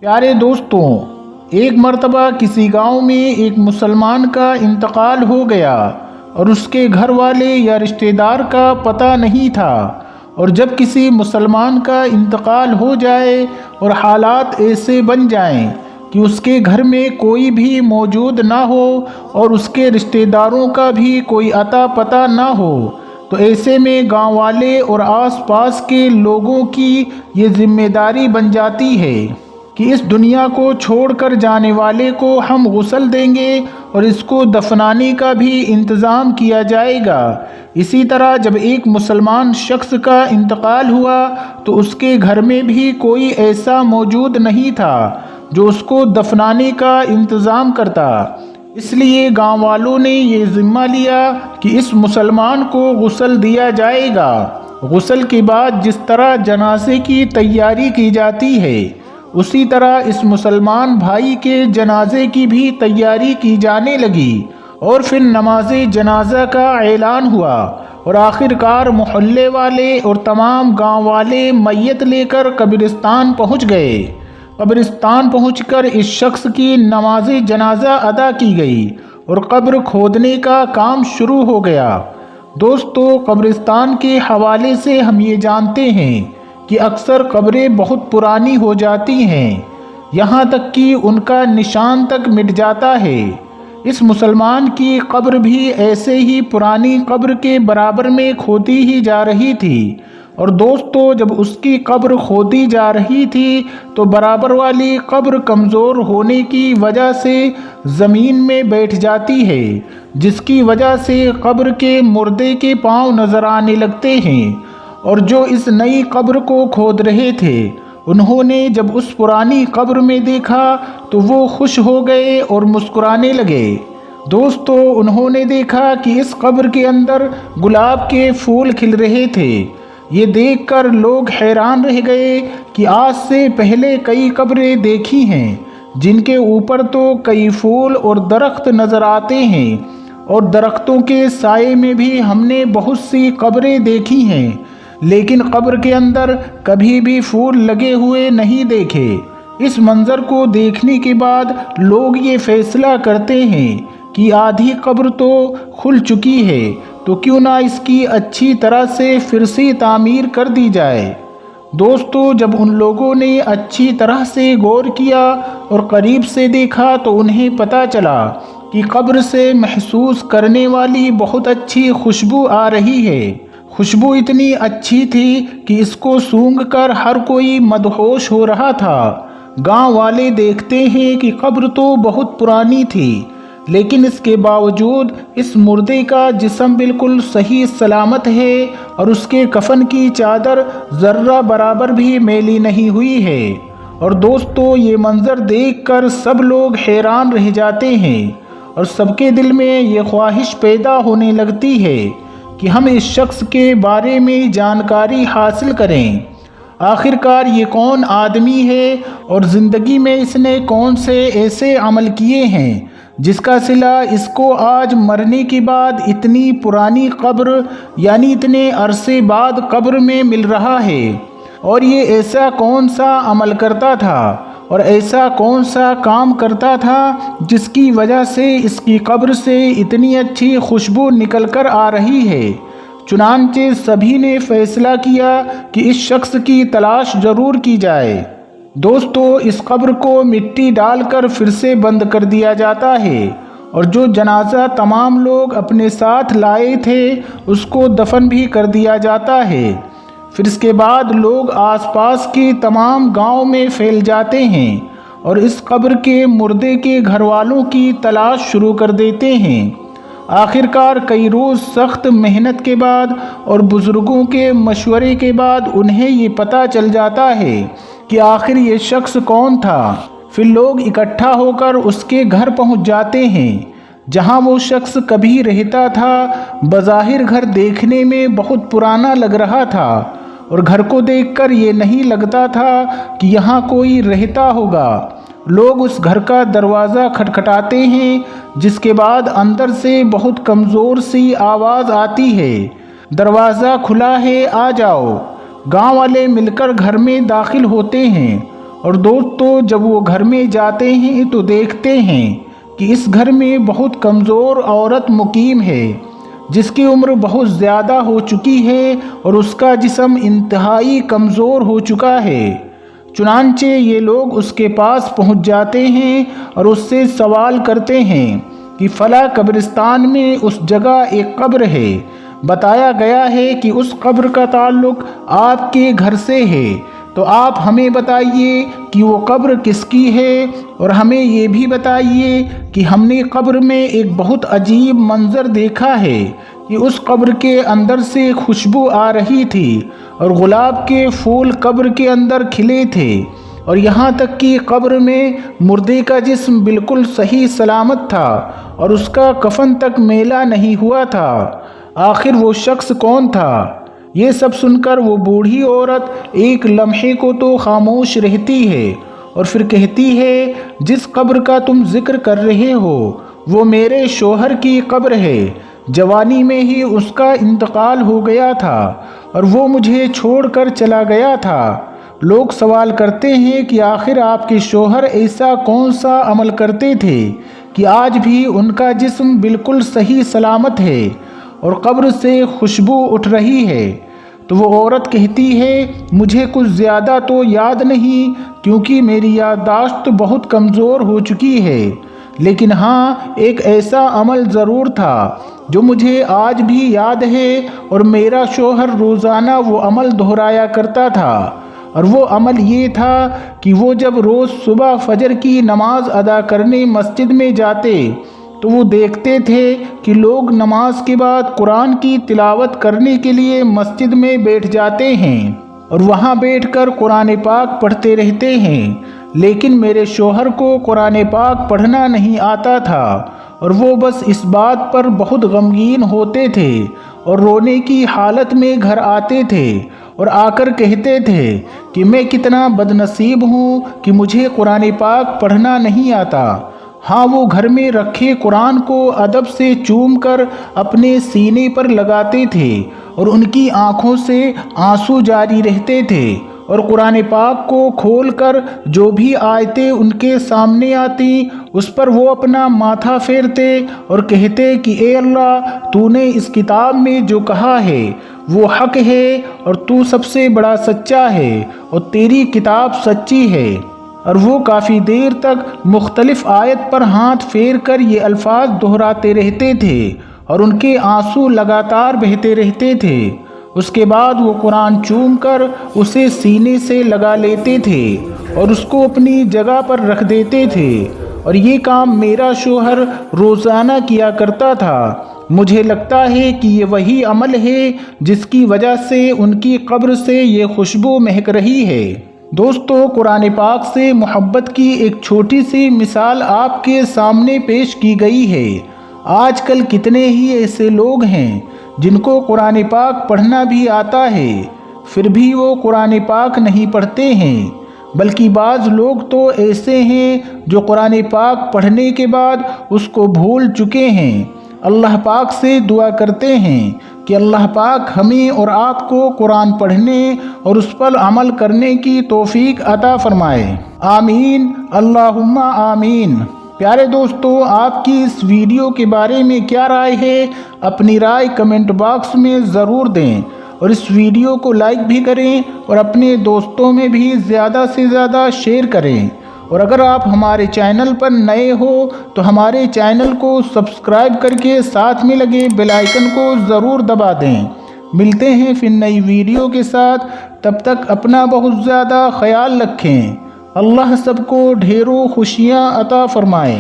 پیارے دوستوں، ایک مرتبہ کسی گاؤں میں ایک مسلمان کا انتقال ہو گیا اور اس کے گھر والے یا رشتہ دار کا پتہ نہیں تھا۔ اور جب کسی مسلمان کا انتقال ہو جائے اور حالات ایسے بن جائیں کہ اس کے گھر میں کوئی بھی موجود نہ ہو اور اس کے رشتہ داروں کا بھی کوئی اتا پتہ نہ ہو، تو ایسے میں گاؤں والے اور آس پاس کے لوگوں کی یہ ذمہ داری بن جاتی ہے کہ اس دنیا کو چھوڑ کر جانے والے کو ہم غسل دیں گے اور اس کو دفنانے کا بھی انتظام کیا جائے گا۔ اسی طرح جب ایک مسلمان شخص کا انتقال ہوا تو اس کے گھر میں بھی کوئی ایسا موجود نہیں تھا جو اس کو دفنانے کا انتظام کرتا۔ اس لیے گاؤں والوں نے یہ ذمہ لیا کہ اس مسلمان کو غسل دیا جائے گا۔ غسل کے بعد جس طرح جنازے کی تیاری کی جاتی ہے، اسی طرح اس مسلمان بھائی کے جنازے کی بھی تیاری کی جانے لگی اور پھر نماز جنازہ کا اعلان ہوا اور آخر کار محلے والے اور تمام گاؤں والے میت لے کر قبرستان پہنچ گئے۔ قبرستان پہنچ کر اس شخص کی نماز جنازہ ادا کی گئی اور قبر کھودنے کا کام شروع ہو گیا۔ دوستو، قبرستان کے حوالے سے ہم یہ جانتے ہیں کہ اکثر قبریں بہت پرانی ہو جاتی ہیں، یہاں تک کہ ان کا نشان تک مٹ جاتا ہے۔ اس مسلمان کی قبر بھی ایسے ہی پرانی قبر کے برابر میں کھودی ہی جا رہی تھی۔ اور دوستو، جب اس کی قبر کھودی جا رہی تھی تو برابر والی قبر کمزور ہونے کی وجہ سے زمین میں بیٹھ جاتی ہے، جس کی وجہ سے قبر کے مردے کے پاؤں نظر آنے لگتے ہیں۔ اور جو اس نئی قبر کو کھود رہے تھے، انہوں نے جب اس پرانی قبر میں دیکھا تو وہ خوش ہو گئے اور مسکرانے لگے۔ دوستو، انہوں نے دیکھا کہ اس قبر کے اندر گلاب کے پھول کھل رہے تھے۔ یہ دیکھ کر لوگ حیران رہ گئے کہ آج سے پہلے کئی قبریں دیکھی ہیں جن کے اوپر تو کئی پھول اور درخت نظر آتے ہیں، اور درختوں کے سائے میں بھی ہم نے بہت سی قبریں دیکھی ہیں، لیکن قبر کے اندر کبھی بھی پھول لگے ہوئے نہیں دیکھے۔ اس منظر کو دیکھنے کے بعد لوگ یہ فیصلہ کرتے ہیں کہ آدھی قبر تو کھل چکی ہے، تو کیوں نہ اس کی اچھی طرح سے پھر سے تعمیر کر دی جائے۔ دوستو، جب ان لوگوں نے اچھی طرح سے غور کیا اور قریب سے دیکھا تو انہیں پتہ چلا کہ قبر سے محسوس کرنے والی بہت اچھی خوشبو آ رہی ہے۔ خوشبو اتنی اچھی تھی کہ اس کو سونگھ کر ہر کوئی مدہوش ہو رہا تھا۔ گاؤں والے دیکھتے ہیں کہ قبر تو بہت پرانی تھی، لیکن اس کے باوجود اس مردے کا جسم بالکل صحیح سلامت ہے اور اس کے کفن کی چادر ذرہ برابر بھی میلی نہیں ہوئی ہے۔ اور دوستو، یہ منظر دیکھ کر سب لوگ حیران رہ جاتے ہیں اور سب کے دل میں یہ خواہش پیدا ہونے لگتی ہے کہ ہم اس شخص کے بارے میں جانکاری حاصل کریں۔ آخر کار یہ کون آدمی ہے اور زندگی میں اس نے کون سے ایسے عمل کیے ہیں جس کا صلہ اس کو آج مرنے کے بعد اتنی پرانی قبر، یعنی اتنے عرصے بعد قبر میں مل رہا ہے؟ اور یہ ایسا کون سا عمل کرتا تھا اور ایسا کون سا کام کرتا تھا جس کی وجہ سے اس کی قبر سے اتنی اچھی خوشبو نکل کر آ رہی ہے؟ چنانچہ سبھی نے فیصلہ کیا کہ اس شخص کی تلاش ضرور کی جائے۔ دوستو، اس قبر کو مٹی ڈال کر پھر سے بند کر دیا جاتا ہے اور جو جنازہ تمام لوگ اپنے ساتھ لائے تھے اس کو دفن بھی کر دیا جاتا ہے۔ پھر اس کے بعد لوگ آس پاس کے تمام گاؤں میں پھیل جاتے ہیں اور اس قبر کے مردے کے گھر والوں کی تلاش شروع کر دیتے ہیں۔ آخر کار کئی روز سخت محنت کے بعد اور بزرگوں کے مشورے کے بعد انہیں یہ پتہ چل جاتا ہے کہ آخر یہ شخص کون تھا۔ پھر لوگ اکٹھا ہو کر اس کے گھر پہنچ جاتے ہیں جہاں وہ شخص کبھی رہتا تھا۔ بظاہر گھر دیکھنے میں بہت پرانا لگ رہا تھا اور گھر کو دیکھ کر یہ نہیں لگتا تھا کہ یہاں کوئی رہتا ہوگا۔ لوگ اس گھر کا دروازہ کھٹکھٹاتے ہیں، جس کے بعد اندر سے بہت کمزور سی آواز آتی ہے، دروازہ کھلا ہے، آ جاؤ۔ گاؤں والے مل کر گھر میں داخل ہوتے ہیں اور دوستو جب وہ گھر میں جاتے ہیں تو دیکھتے ہیں کہ اس گھر میں بہت کمزور عورت مقیم ہے جس کی عمر بہت زیادہ ہو چکی ہے اور اس کا جسم انتہائی کمزور ہو چکا ہے۔ چنانچہ یہ لوگ اس کے پاس پہنچ جاتے ہیں اور اس سے سوال کرتے ہیں کہ فلاں قبرستان میں اس جگہ ایک قبر ہے، بتایا گیا ہے کہ اس قبر کا تعلق آپ کے گھر سے ہے، تو آپ ہمیں بتائیے کہ وہ قبر کس کی ہے، اور ہمیں یہ بھی بتائیے کہ ہم نے قبر میں ایک بہت عجیب منظر دیکھا ہے کہ اس قبر کے اندر سے خوشبو آ رہی تھی اور گلاب کے پھول قبر کے اندر کھلے تھے، اور یہاں تک کہ قبر میں مردے کا جسم بالکل صحیح سلامت تھا اور اس کا کفن تک میلا نہیں ہوا تھا۔ آخر وہ شخص کون تھا؟ یہ سب سن کر وہ بوڑھی عورت ایک لمحے کو تو خاموش رہتی ہے اور پھر کہتی ہے، جس قبر کا تم ذکر کر رہے ہو وہ میرے شوہر کی قبر ہے۔ جوانی میں ہی اس کا انتقال ہو گیا تھا اور وہ مجھے چھوڑ کر چلا گیا تھا۔ لوگ سوال کرتے ہیں کہ آخر آپ کے شوہر ایسا کون سا عمل کرتے تھے کہ آج بھی ان کا جسم بالکل صحیح سلامت ہے اور قبر سے خوشبو اٹھ رہی ہے؟ تو وہ عورت کہتی ہے، مجھے کچھ زیادہ تو یاد نہیں کیونکہ میری یادداشت بہت کمزور ہو چکی ہے، لیکن ہاں ایک ایسا عمل ضرور تھا جو مجھے آج بھی یاد ہے، اور میرا شوہر روزانہ وہ عمل دہرایا کرتا تھا، اور وہ عمل یہ تھا کہ وہ جب روز صبح فجر کی نماز ادا کرنے مسجد میں جاتے تو وہ دیکھتے تھے کہ لوگ نماز کے بعد قرآن کی تلاوت کرنے کے لیے مسجد میں بیٹھ جاتے ہیں اور وہاں بیٹھ کر قرآن پاک پڑھتے رہتے ہیں، لیکن میرے شوہر کو قرآن پاک پڑھنا نہیں آتا تھا اور وہ بس اس بات پر بہت غمگین ہوتے تھے اور رونے کی حالت میں گھر آتے تھے اور آ کر کہتے تھے کہ میں کتنا بدنصیب ہوں کہ مجھے قرآن پاک پڑھنا نہیں آتا۔ ہاں وہ گھر میں رکھے قرآن کو ادب سے چوم کر اپنے سینے پر لگاتے تھے اور ان کی آنکھوں سے آنسو جاری رہتے تھے، اور قرآن پاک کو کھول کر جو بھی آیتیں ان کے سامنے آتی اس پر وہ اپنا ماتھا پھیرتے اور کہتے کہ اے اللہ، تو نے اس کتاب میں جو کہا ہے وہ حق ہے اور تو سب سے بڑا سچا ہے اور تیری کتاب سچی ہے۔ اور وہ کافی دیر تک مختلف آیت پر ہاتھ پھیر کر یہ الفاظ دہراتے رہتے تھے اور ان کے آنسو لگاتار بہتے رہتے تھے۔ اس کے بعد وہ قرآن چوم کر اسے سینے سے لگا لیتے تھے اور اس کو اپنی جگہ پر رکھ دیتے تھے، اور یہ کام میرا شوہر روزانہ کیا کرتا تھا۔ مجھے لگتا ہے کہ یہ وہی عمل ہے جس کی وجہ سے ان کی قبر سے یہ خوشبو مہک رہی ہے۔ دوستو، قرآن پاک سے محبت کی ایک چھوٹی سی مثال آپ کے سامنے پیش کی گئی ہے۔ آج کل کتنے ہی ایسے لوگ ہیں جن کو قرآن پاک پڑھنا بھی آتا ہے، پھر بھی وہ قرآن پاک نہیں پڑھتے ہیں، بلکہ بعض لوگ تو ایسے ہیں جو قرآن پاک پڑھنے کے بعد اس کو بھول چکے ہیں۔ اللہ پاک سے دعا کرتے ہیں کہ اللہ پاک ہمیں اور آپ کو قرآن پڑھنے اور اس پر عمل کرنے کی توفیق عطا فرمائے۔ آمین، اللہم آمین۔ پیارے دوستو، آپ کی اس ویڈیو کے بارے میں کیا رائے ہے؟ اپنی رائے کمنٹ باکس میں ضرور دیں، اور اس ویڈیو کو لائک بھی کریں اور اپنے دوستوں میں بھی زیادہ سے زیادہ شیئر کریں، اور اگر آپ ہمارے چینل پر نئے ہو تو ہمارے چینل کو سبسکرائب کر کے ساتھ میں لگے بیل آئیکن کو ضرور دبا دیں۔ ملتے ہیں پھر نئی ویڈیو کے ساتھ، تب تک اپنا بہت زیادہ خیال رکھیں۔ اللہ سب کو ڈھیروں خوشیاں عطا فرمائے۔